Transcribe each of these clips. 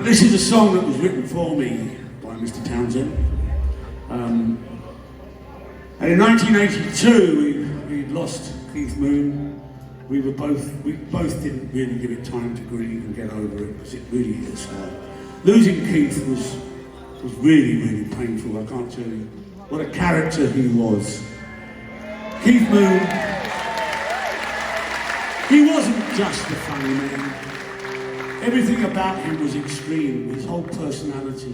This is a song that was written for me by Mr. Townsend. And in 1982, we'd lost Keith Moon. We both didn't really give it time to grieve and get over it because it really hit us hard. Losing Keith was really, really painful. I can't tell you what a character he was. Keith Moon, he wasn't just a funny man. Everything about him was extreme, his whole personality.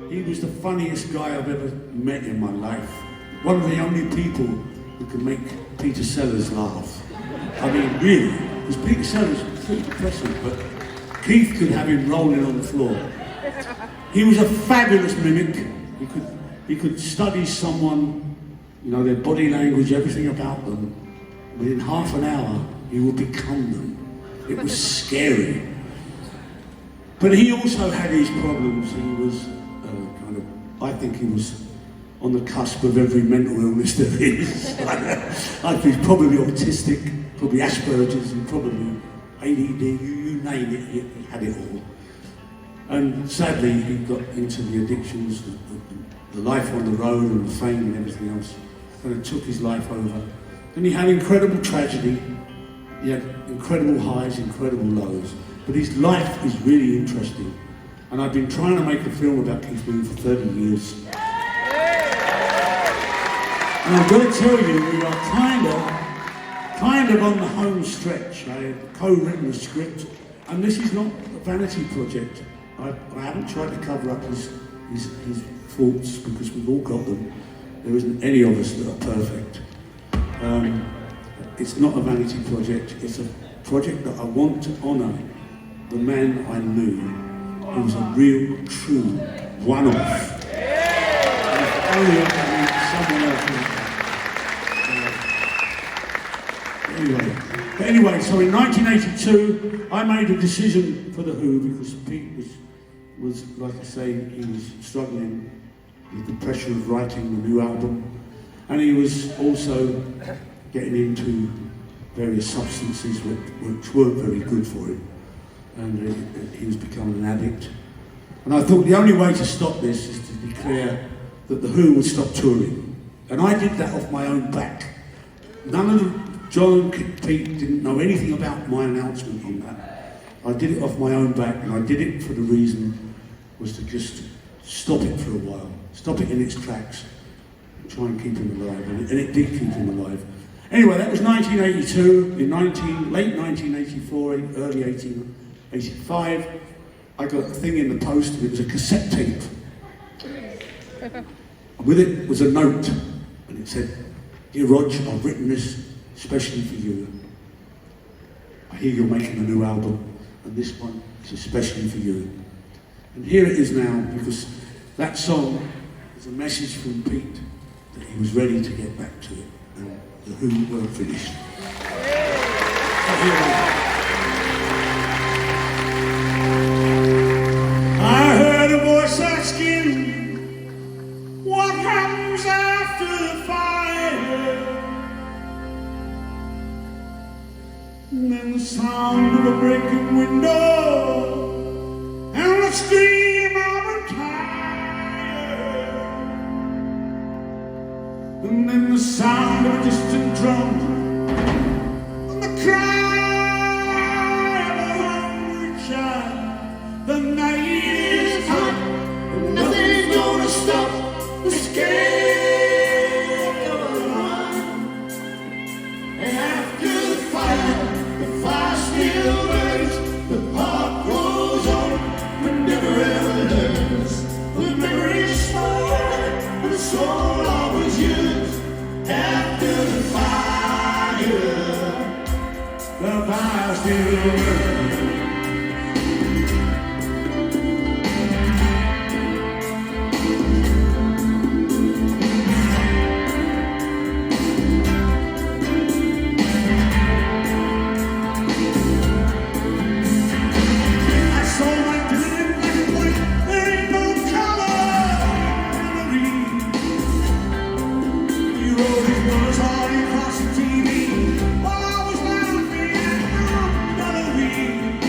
He was the funniest guy I've ever met in my life. One of the only people who could make Peter Sellers laugh. I mean, really, because Peter Sellers was pretty depressing, but Keith could have him rolling on the floor. He was a fabulous mimic. He could study someone, you know, their body language, everything about them. Within half an hour, he would become them. It was scary. But he also had his problems. He was I think he was on the cusp of every mental illness there is. I think he's probably autistic, probably Asperger's, and probably ADD, you name it, he had it all. And sadly, he got into the addictions, the life on the road and the fame and everything else, and it took his life over. And he had incredible tragedy, he had incredible highs, incredible lows. But his life is really interesting. And I've been trying to make a film about Keith Moon for 30 years. And I've got to tell you, we are kind of on the home stretch. I have co-written the script, and this is not a vanity project. I haven't tried to cover up his faults, because we've all got them. There isn't any of us that are perfect. It's not a vanity project. It's a project that I want to honour the man I knew. He was a real, true one-off. And if only I could meet someone else like that. Anyway, so in 1982, I made a decision for The Who because Pete was, like I say, he was struggling with the pressure of writing the new album. And he was also getting into various substances which weren't very good for him. And he was becoming an addict. And I thought the only way to stop this is to declare that The Who would stop touring. And I did that off my own back. None of them, John and Pete didn't know anything about my announcement on that. I did it off my own back, and I did it for the reason was to just stop it for a while. Stop it in its tracks and try and keep him alive. And it did keep him alive. Anyway, that was 1982. In late 1984, early 1985, I got a thing in the post, and it was a cassette tape. And with it was a note, and it said, "Dear Rog, I've written this especially for you. I hear you're making a new album, and this one is especially for you." And here it is now, because that song is a message from Pete that he was ready to get back to it, and The Who were finished. So here we go. I heard a voice asking, what happens after the fire? And then the sound of a breaking window and the scream of a tire. And then the sound of a distant drum and the cry of a hungry child. The night is hot, and nothing's gonna stop the scare of a run. And after the fire still burns, the heart grows on, but never ever learns. The memory's stored, and the soul always used. After the fire still burns. Across the TV while I was laughing at another week.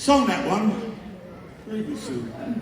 Sung that one. Very good song.